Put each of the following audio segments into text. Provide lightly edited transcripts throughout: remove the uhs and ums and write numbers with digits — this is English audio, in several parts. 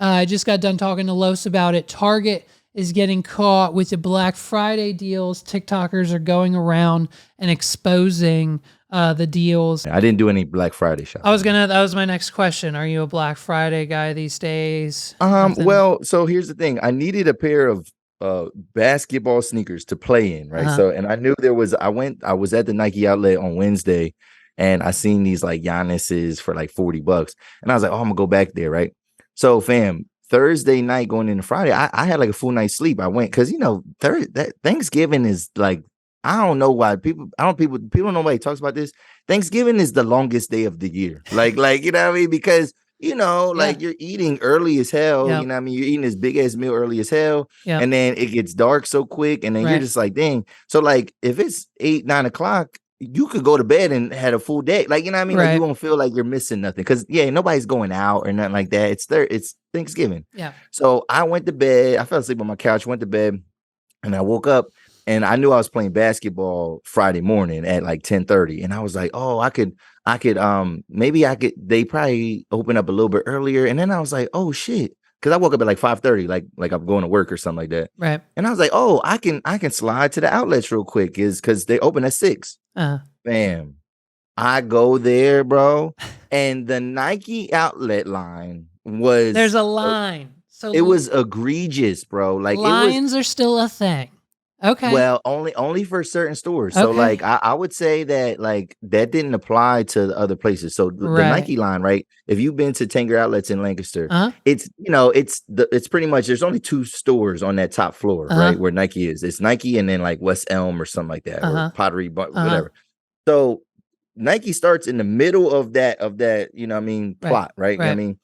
I just got done talking to Los about it. Target is getting caught with the Black Friday deals. TikTokers are going around and exposing the deals. I didn't do any Black Friday shopping. That was my next question. Are you a Black Friday guy these days? Well, so here's the thing. I needed a pair of basketball sneakers to play in, right? So, and I knew I was at the Nike outlet on Wednesday, and I seen these like Giannis's for like $40. And I was like, oh, I'm gonna go back there, right? So, fam, Thursday night going into Friday, I had like a full night's sleep. I went because Thanksgiving is like, I don't know why people don't know why he talks about this. Thanksgiving is the longest day of the year. Like, you know what I mean? Because like you're eating early as hell. You know what I mean? You're eating this big ass meal early as hell. And then it gets dark so quick. And then you're just like, dang. So like if it's 8, 9 o'clock, you could go to bed and had a full day. Like, you know what I mean? Like you won't feel like you're missing nothing. Cause nobody's going out or nothing like that. It's Thanksgiving. Yeah. So I went to bed. I fell asleep on my couch, went to bed, and I woke up. And I knew I was playing basketball Friday morning at like 10:30. And I was like, oh, they probably open up a little bit earlier. And then I was like, oh shit. Cause I woke up at like 5:30, like I'm going to work or something like that. Right. And I was like, oh, I can slide to the outlets real quick cause they open at 6. Bam. I go there, bro. And the Nike outlet line there's a line. So it was egregious, bro. Like lines are still a thing. Okay. Well, only for certain stores. So like I would say that like that didn't apply to the other places. So the Nike line, right? If you've been to Tanger outlets in Lancaster, it's it's pretty much there's only 2 stores on that top floor, right? Where Nike is. It's Nike and then like West Elm or something like that, or Pottery, whatever. So Nike starts in the middle of that, you know what I mean, plot, right? You know what I mean?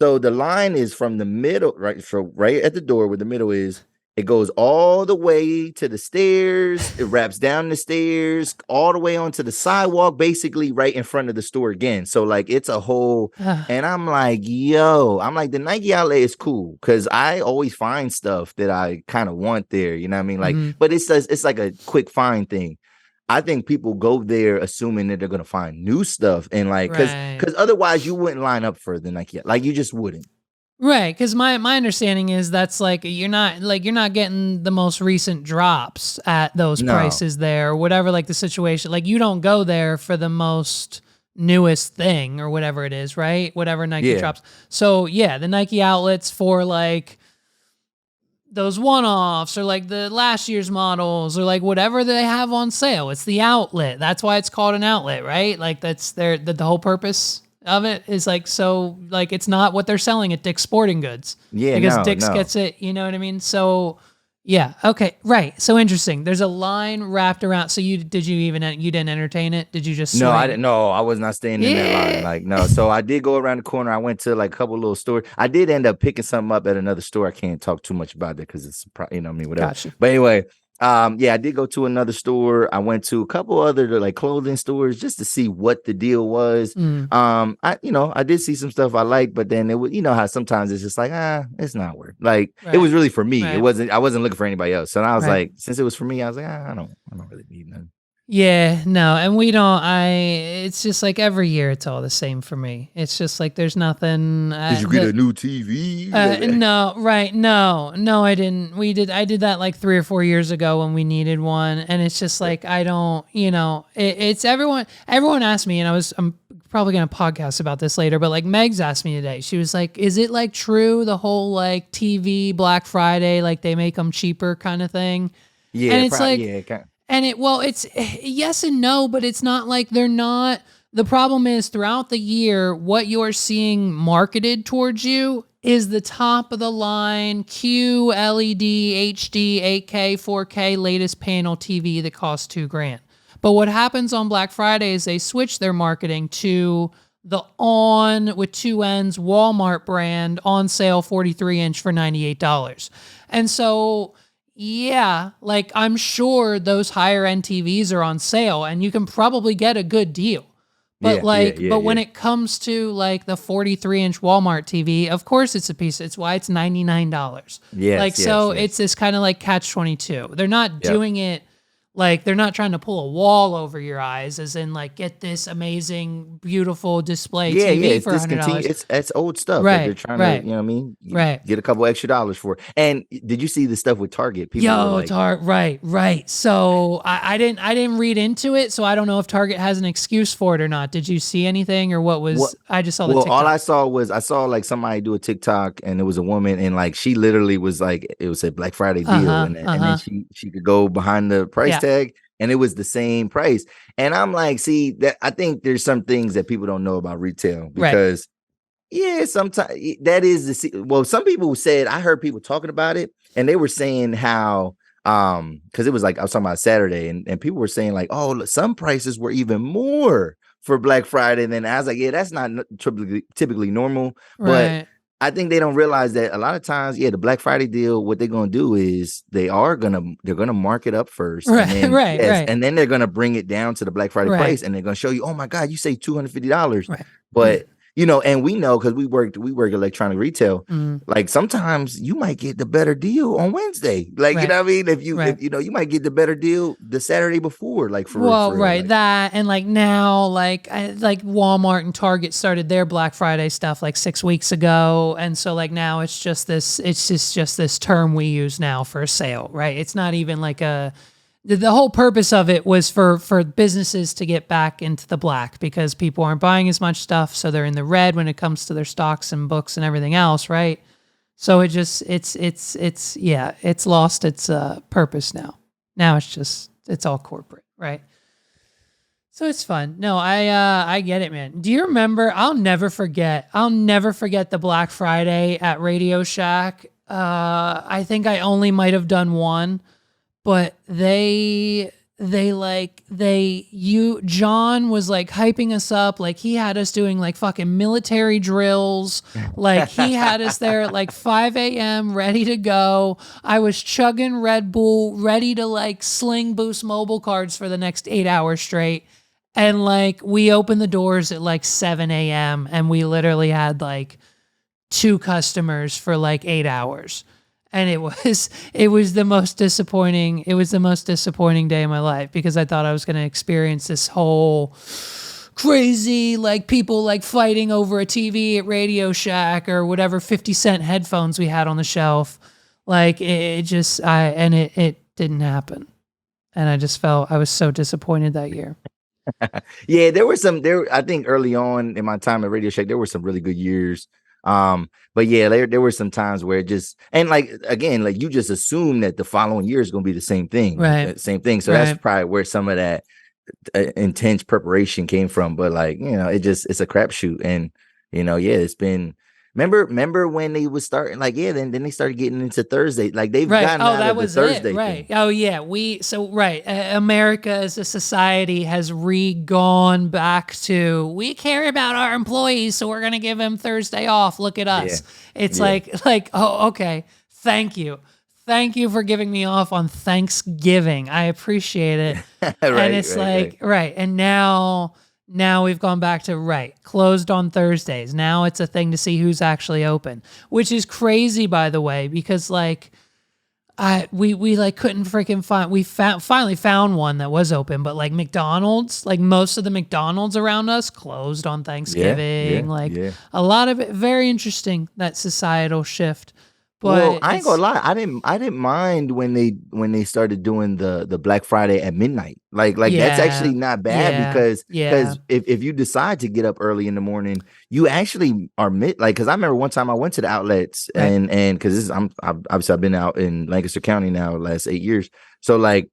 So the line is from the middle, right? So right at the door where the middle is. It goes all the way to the stairs. It wraps down the stairs, all the way onto the sidewalk, basically right in front of the store again. So like it's a whole, and I'm like, the Nike outlet is cool because I always find stuff that I kind of want there. You know what I mean? Like, but it's like a quick find thing. I think people go there assuming that they're gonna find new stuff and like because otherwise you wouldn't line up for the Nike, like you just wouldn't. Right, because my understanding is that's like you're not getting the most recent drops at those prices there, or whatever, like the situation. Like you don't go there for the most newest thing or whatever it is, right? Whatever Nike drops. So the Nike outlets for like those one-offs or like the last year's models or like whatever they have on sale. It's the outlet. That's why it's called an outlet, right? Like that's the whole purpose of it is like, so like it's not what they're selling at Dick's Sporting Goods. Yeah, because Dick's gets it, you know what I mean? So okay, right. So interesting. There's a line wrapped around. So you didn't entertain it? Did you just swing? No, I didn't. No, I was not staying in that line. Like no. So I did go around the corner. I went to like a couple little stores. I did end up picking something up at another store. I can't talk too much about it because it's whatever. Gotcha. But anyway. I did go to another store. I went to a couple other like clothing stores just to see what the deal was. I did see some stuff I liked, but then it was, how sometimes it's just like, it's not worth. Like it was really for me. It wasn't. I wasn't looking for anybody else. So I was like, since it was for me, I was like, I don't really need nothing. Yeah, no, and we don't. It's just like every year, it's all the same for me. It's just like there's nothing. Did you get a new TV? No, right? No, I didn't. I did that like 3 or 4 years ago when we needed one, and it's just like I don't. It's everyone. Everyone asked me, and I'm probably gonna podcast about this later, but like Megs asked me today. She was like, "Is it like true the whole like TV Black Friday, like they make them cheaper kind of thing?" Yeah, and it's And it's yes and no, but it's not like they're not. The problem is throughout the year, what you're seeing marketed towards you is the top of the line Q, LED, HD, 8K, 4K, latest panel TV that costs $2,000. But what happens on Black Friday is they switch their marketing to the on with 2 N's Walmart brand on sale 43-inch for $98. And so like I'm sure those higher end TVs are on sale and you can probably get a good deal. But when it comes to like the 43-inch Walmart TV, of course it's a piece. It's why it's $99. It's this kind of like catch-22. They're not doing it Like they're not trying to pull a wall over your eyes, as in like get this amazing, beautiful display Yeah, yeah, TV it's for $100. it's old stuff that they're Right, trying to, right, you know what I mean, right. get a couple extra dollars for. And did you see the stuff with Target? People were Yo, like, Target, right, right. So I didn't read into it, so I don't know if Target has an excuse for it or not. Did you see anything, or what what? was? I just saw the Well, all I TikTok. saw was I saw like somebody do a TikTok, and it was a woman, and like she literally was like, it was a Black Friday deal, and then she could go behind the price Yeah, tag, and it was the same price. And I'm like, see, that I think there's some things that people don't know about retail right. because yeah, sometimes that is well, some people said I heard people talking about it, and they were saying how because it was like I was talking about Saturday, and people were saying like, oh, some prices were even more for Black Friday. And then I was like, yeah, that's not typically normal, but Right. I think they don't realize that a lot of times, yeah, the Black Friday deal, what they're gonna do is they're gonna mark it up first, and Right, then right, yes, right, and then they're gonna bring it down to the Black Friday right, price, and they're gonna show you, oh my God, you say $250, right. but you know, and we know because we work electronic retail. Mm, Like sometimes you might get the better deal on Wednesday. Like you right, know what I mean? right. If you know you might get the better deal the Saturday before. Like Well, for real. right, Like that and like now, like Walmart and Target started their Black Friday stuff like 6 weeks ago, and so like now it's just this term we use now for a sale, right? It's not even like the whole purpose of it was for businesses to get back into the black because people aren't buying as much stuff, so they're in the red when it comes to their stocks and books and everything else, right? So it just it's lost its purpose now. Now it's all corporate, right? So it's fun. No, I get it, man. Do you remember? I'll never forget the Black Friday at Radio Shack. I think I only might have done one, but John was like hyping us up, like he had us doing like fucking military drills, like he had us there at like 5 a.m. ready to go. I was chugging Red Bull, ready to like sling Boost mobile cards for the next 8 hours straight. And like we opened the doors at like 7 a.m. and we literally had like 2 customers for like 8 hours. And it was the most disappointing day of my life because I thought I was going to experience this whole crazy, like people like fighting over a TV at Radio Shack or whatever 50-cent headphones we had on the shelf. Like it didn't happen. And I just felt I was so disappointed that year. Yeah, I think early on in my time at Radio Shack, there were some really good years. But yeah, there were some times where it just, and like again, like you just assume that the following year is going to be the same thing, Right. same thing. So that's probably where some of that intense preparation came from. But like, you know, it's a crapshoot, and you know, yeah, it's been. Remember when they was starting, like, yeah, then they started getting into Thursday, like they've gotten out that of the was Thursday it, right? thing. Oh yeah, America as a society has gone back to we care about our employees, so we're gonna give them Thursday off. Look at us. Yeah. It's Yeah. like oh okay, thank you for giving me off on Thanksgiving. I appreciate it. Right, and it's right. and now we've gone back to closed on Thursdays. Now it's a thing to see who's actually open, which is crazy, by the way, because like we like couldn't freaking find. We finally found one that was open, but like McDonald's, like most of the McDonald's around us closed on Thanksgiving. Yeah. A lot of it, very interesting, that societal shift. Well, But I ain't gonna lie. I didn't mind when they started doing the Black Friday at midnight. Like that's actually not bad because if you decide to get up early in the morning, you actually are because I remember one time I went to the outlets and because obviously I've been out in Lancaster County now the last 8 years. So like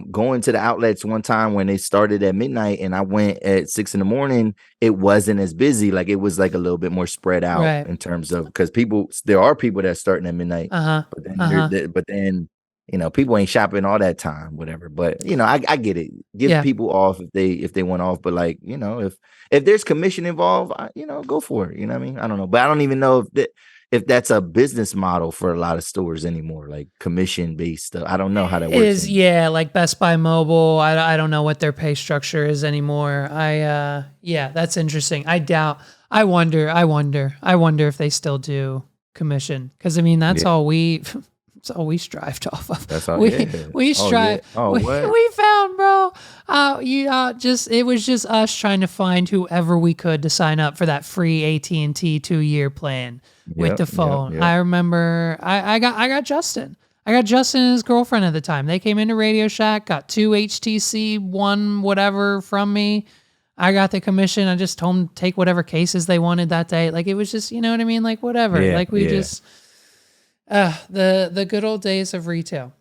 going to the outlets one time when they started at midnight and I went at 6 in, it wasn't as busy. Like it was like a little bit more spread out in terms of because there are people that's starting at midnight, but then you know people ain't shopping all that time, whatever. But you know, I get it. Give people off if they want off, but like you know, if there's commission involved, you know, go for it. You know what I mean? I don't know, but I don't even know if that's a business model for a lot of stores anymore, like commission based stuff. I don't know how that works. Like Best Buy Mobile. I don't know what their pay structure is anymore. That's interesting. I wonder if they still do commission. Cause I mean, that's all That's all we strived off of. That's all. We strive. Yeah. Oh, what? We found, bro. It was just us trying to find whoever we could to sign up for that free AT&T 2-year plan with the phone. Yep. I remember I got Justin. I got Justin and his girlfriend at the time. They came into Radio Shack, got 2 HTC, 1 whatever from me. I got the commission. I just told them to take whatever cases they wanted that day. Like, it was just, you know what I mean? Like, whatever. Yeah, like, we just, the good old days of retail.